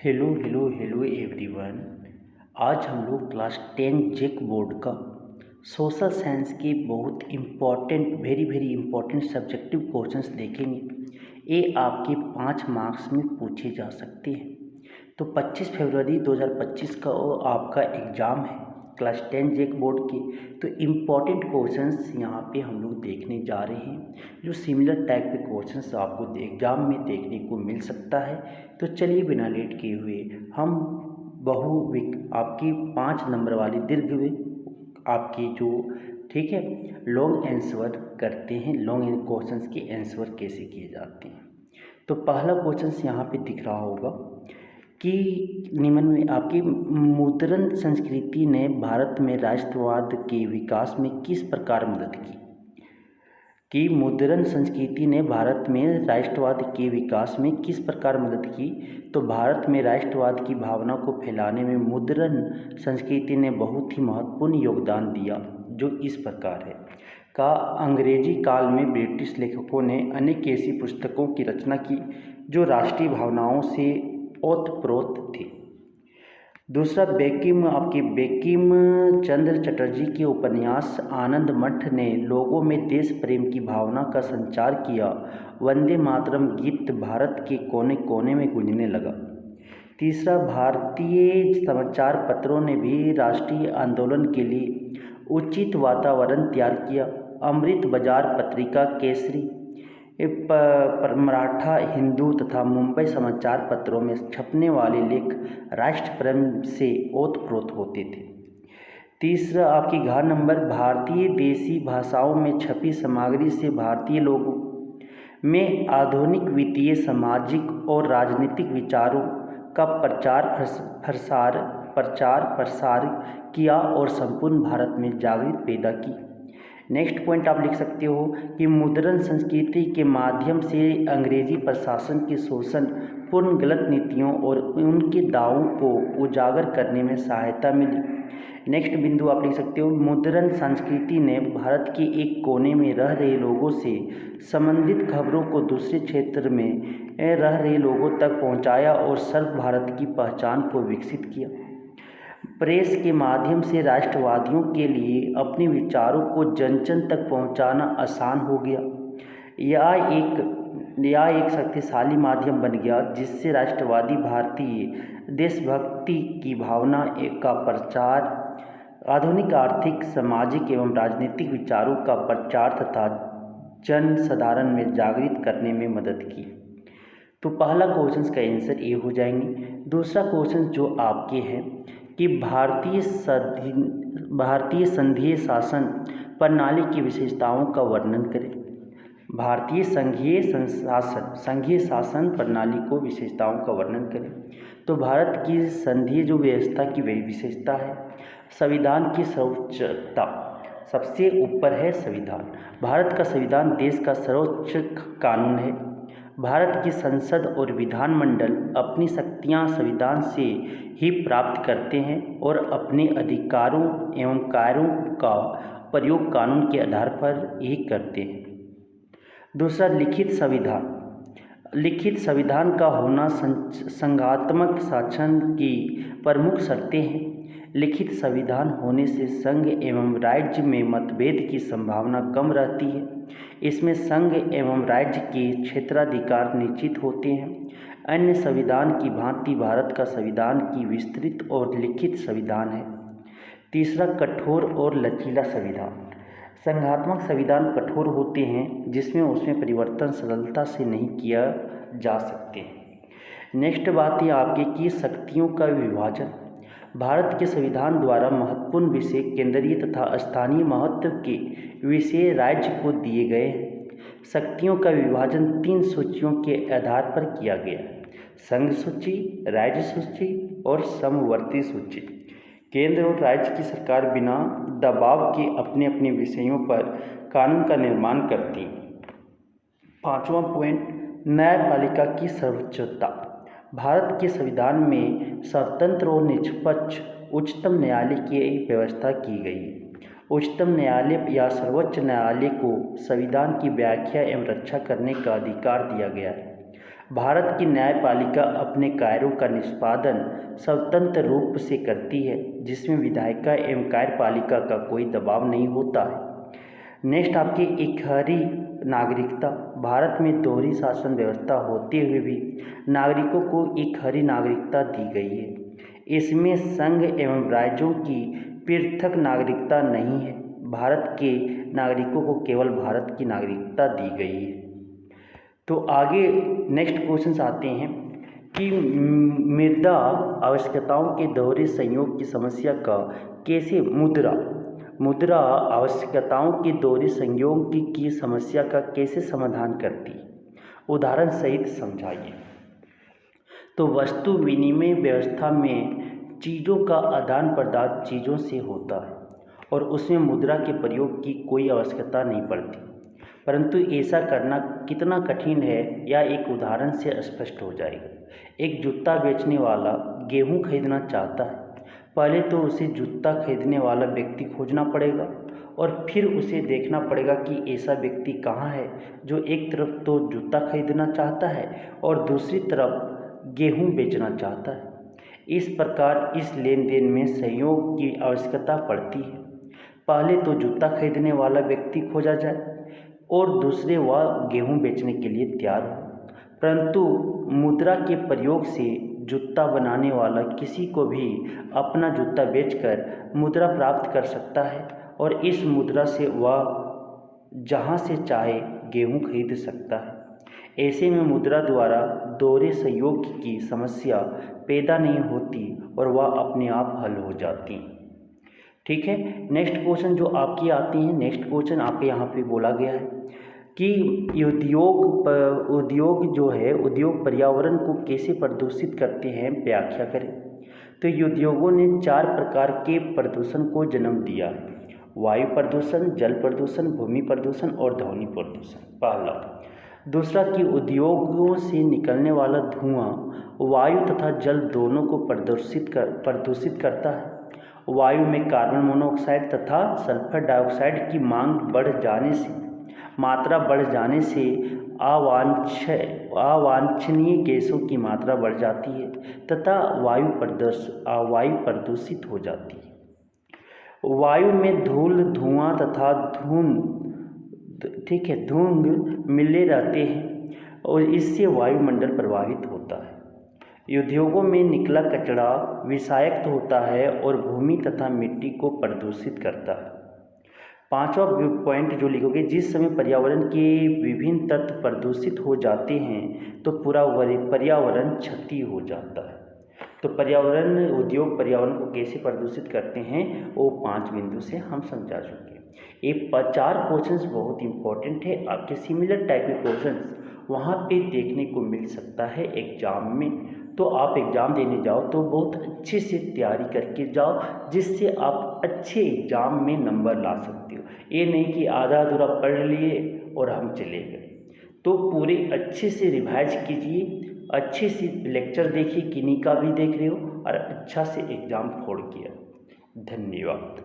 Hello hello hello everyone. आज हम लोग क्लास 10 जेक बोर्ड का सोशल साइंस के बहुत important very important subjective questions देखेंगे। ये आपके 5 मार्क्स में पूछे जा सकते हैं। तो 25 फरवरी 2025 का आपका एग्ज़ाम है क्लास 10 जेक बोर्ड के। तो इम्पॉर्टेंट क्वेश्चंस यहाँ पे हम लोग देखने जा रहे हैं, जो सिमिलर टाइप के क्वेश्चंस आपको एग्ज़ाम में देखने को मिल सकता है। तो चलिए बिना लेट किए हुए हम आपकी 5 नंबर वाली दीर्घ आपकी जो ठीक है लॉन्ग आंसर करते हैं। लॉन्ग क्वेश्चंस के आंसर कैसे किए जाते हैं। तो पहला क्वेश्चन यहाँ पे दिख रहा होगा कि निम्न में आपकी मुद्रण संस्कृति ने भारत में राष्ट्रवाद के विकास में किस प्रकार मदद की। कि मुद्रण संस्कृति ने भारत में राष्ट्रवाद के विकास में किस प्रकार मदद की। तो भारत में राष्ट्रवाद की भावना को फैलाने में मुद्रण संस्कृति ने बहुत ही महत्वपूर्ण योगदान दिया, जो इस प्रकार है का अंग्रेजी काल में ब्रिटिश लेखकों ने अनेक ऐसी पुस्तकों की रचना की जो राष्ट्रीय भावनाओं से ओतप्रोत थी। दूसरा बेकिम चंद्र चटर्जी के उपन्यास आनंद मठ ने लोगों में देश प्रेम की भावना का संचार किया। वंदे मातरम गीत भारत के कोने कोने में गूंजने लगा। तीसरा, भारतीय समाचार पत्रों ने भी राष्ट्रीय आंदोलन के लिए उचित वातावरण तैयार किया। अमृत बाजार पत्रिका, केसरी, मराठा, हिंदू तथा मुंबई समाचार पत्रों में छपने वाले लेख राष्ट्र प्रेम से ओतप्रोत होते थे। तीसरा आपकी घ नंबर, भारतीय देसी भाषाओं में छपी सामग्री से भारतीय लोगों में आधुनिक वित्तीय, सामाजिक और राजनीतिक विचारों का प्रचार प्रसार किया और संपूर्ण भारत में जागृति पैदा की। नेक्स्ट पॉइंट आप लिख सकते हो कि मुद्रण संस्कृति के माध्यम से अंग्रेजी प्रशासन के शोषण पूर्ण गलत नीतियों और उनके दावों को उजागर करने में सहायता मिली। नेक्स्ट बिंदु आप लिख सकते हो, मुद्रण संस्कृति ने भारत के एक कोने में रह रहे लोगों से संबंधित खबरों को दूसरे क्षेत्र में रह रहे लोगों तक पहुंचाया और सर्व भारत की पहचान को विकसित किया। प्रेस के माध्यम से राष्ट्रवादियों के लिए अपने विचारों को जन जन तक पहुंचाना आसान हो गया। यह एक शक्तिशाली माध्यम बन गया जिससे राष्ट्रवादी भारतीय देशभक्ति की भावना का प्रचार, आधुनिक आर्थिक, सामाजिक एवं राजनीतिक विचारों का प्रचार तथा जन साधारण में जागृत करने में मदद की। तो पहला क्वेश्चन का आंसर ये हो जाएंगे। दूसरा क्वेश्चन जो आपके हैं कि भारतीय संघीय शासन प्रणाली की विशेषताओं का वर्णन करें। भारतीय संघीय शासन प्रणाली को विशेषताओं का वर्णन करें। तो भारत की संघीय जो व्यवस्था की विशेषता है, संविधान की सर्वोच्चता, सबसे ऊपर है संविधान। भारत का संविधान देश का सर्वोच्च कानून है। भारत की संसद और विधानमंडल अपनी शक्तियां संविधान से ही प्राप्त करते हैं और अपने अधिकारों एवं कार्यों का प्रयोग कानून के आधार पर ही करते हैं। दूसरा, लिखित संविधान। लिखित संविधान का होना संघात्मक शासन की प्रमुख शर्तें हैं। लिखित संविधान होने से संघ एवं राज्य में मतभेद की संभावना कम रहती है। इसमें संघ एवं राज्य के क्षेत्राधिकार निश्चित होते हैं। अन्य संविधान की भांति भारत का संविधान की विस्तृत और लिखित संविधान है। तीसरा, कठोर और लचीला संविधान। संघात्मक संविधान कठोर होते हैं जिसमें उसमें परिवर्तन सरलता से नहीं किया जा सकते। नेक्स्ट बात है आपके की शक्तियों का विभाजन। भारत के संविधान द्वारा महत्वपूर्ण विषय केंद्रीय तथा स्थानीय महत्व के विषय राज्य को दिए गए हैं। शक्तियों का विभाजन 3 सूचियों के आधार पर किया गया है: संघ सूची, राज्य सूची और समवर्ती सूची। केंद्र और राज्य की सरकार बिना दबाव के अपने अपने विषयों पर कानून का निर्माण करती है। 5वां पॉइंट, न्यायपालिका की सर्वोच्चता। भारत के संविधान में स्वतंत्र और निष्पक्ष उच्चतम न्यायालय की व्यवस्था की गई है। उच्चतम न्यायालय या सर्वोच्च न्यायालय को संविधान की व्याख्या एवं रक्षा करने का अधिकार दिया गया है। भारत की न्यायपालिका अपने कार्यों का निष्पादन स्वतंत्र रूप से करती है, जिसमें विधायिका एवं कार्यपालिका का कोई दबाव नहीं होता है। नेक्स्ट आपकी एकहरी नागरिकता। भारत में दोहरी शासन व्यवस्था होते हुए भी नागरिकों को एकहरी नागरिकता दी गई है। इसमें संघ एवं राज्यों की पृथक नागरिकता नहीं है। भारत के नागरिकों को केवल भारत की नागरिकता दी गई है। तो आगे नेक्स्ट क्वेश्चन आते हैं कि मृदा आवश्यकताओं के दोहरे संयोग की समस्या का कैसे मुद्रा आवश्यकताओं के दोहरे संयोग की समस्या का कैसे समाधान करती, उदाहरण सहित समझाइए। तो वस्तु विनिमय व्यवस्था में चीज़ों का आदान प्रदान चीज़ों से होता है और उसमें मुद्रा के प्रयोग की कोई आवश्यकता नहीं पड़ती, परंतु ऐसा करना कितना कठिन है यह एक उदाहरण से स्पष्ट हो जाएगा। एक जूता बेचने वाला गेहूं खरीदना चाहता है। पहले तो उसे जूता खरीदने वाला व्यक्ति खोजना पड़ेगा और फिर उसे देखना पड़ेगा कि ऐसा व्यक्ति कहाँ है जो एक तरफ तो जूता खरीदना चाहता है और दूसरी तरफ गेहूं बेचना चाहता है। इस प्रकार इस लेन देन में सहयोग की आवश्यकता पड़ती है। पहले तो जूता खरीदने वाला व्यक्ति खोजा जाए और दूसरे वह गेहूं बेचने के लिए तैयार हो, परंतु मुद्रा के प्रयोग से जूता बनाने वाला किसी को भी अपना जूता बेचकर मुद्रा प्राप्त कर सकता है और इस मुद्रा से वह जहाँ से चाहे गेहूं खरीद सकता है। ऐसे में मुद्रा द्वारा दोहरे सहयोग की समस्या पैदा नहीं होती और वह अपने आप हल हो जाती। ठीक है, नेक्स्ट क्वेश्चन जो आपकी आती है, नेक्स्ट क्वेश्चन आपके यहाँ पे बोला गया है कि उद्योग पर्यावरण को कैसे प्रदूषित करते हैं, व्याख्या करें। तो उद्योगों ने 4 प्रकार के प्रदूषण को जन्म दिया है: वायु प्रदूषण, जल प्रदूषण, भूमि प्रदूषण और ध्वनि प्रदूषण। पहला। दूसरा कि उद्योगों से निकलने वाला धुआं वायु तथा जल दोनों को प्रदूषित करता है। वायु में कार्बन मोनोऑक्साइड तथा सल्फर डाइऑक्साइड की मात्रा बढ़ जाने से अवांछनीय गैसों की मात्रा बढ़ जाती है तथा वायु प्रदूषित हो जाती है। वायु में धूल, धुआं तथा धुंध मिले रहते हैं और इससे वायुमंडल प्रभावित होता है। उद्योगों में निकला कचरा विषाक्त होता है और भूमि तथा मिट्टी को प्रदूषित करता है। 5वां पॉइंट जो लिखोगे, जिस समय पर्यावरण के विभिन्न तत्व प्रदूषित हो जाते हैं तो पूरा पर्यावरण क्षति हो जाता है। तो उद्योग पर्यावरण को कैसे प्रदूषित करते हैं वो 5 बिंदु से हम समझा चुके। ये 4 क्वेश्चंस बहुत इंपॉर्टेंट है। आपके सिमिलर टाइप के क्वेश्चंस वहाँ पे देखने को मिल सकता है एग्जाम में। तो आप एग्ज़ाम देने जाओ तो बहुत अच्छे से तैयारी करके जाओ, जिससे आप अच्छे एग्ज़ाम में नंबर ला सकते हो। ये नहीं कि आधा अधूरा पढ़ लिए और हम चले गए। तो पूरे अच्छे से रिवाइज कीजिए, अच्छे से लेक्चर देखिए, किन्हीं का भी देख रहे हो और अच्छा से एग्ज़ाम फोड़ किया। धन्यवाद।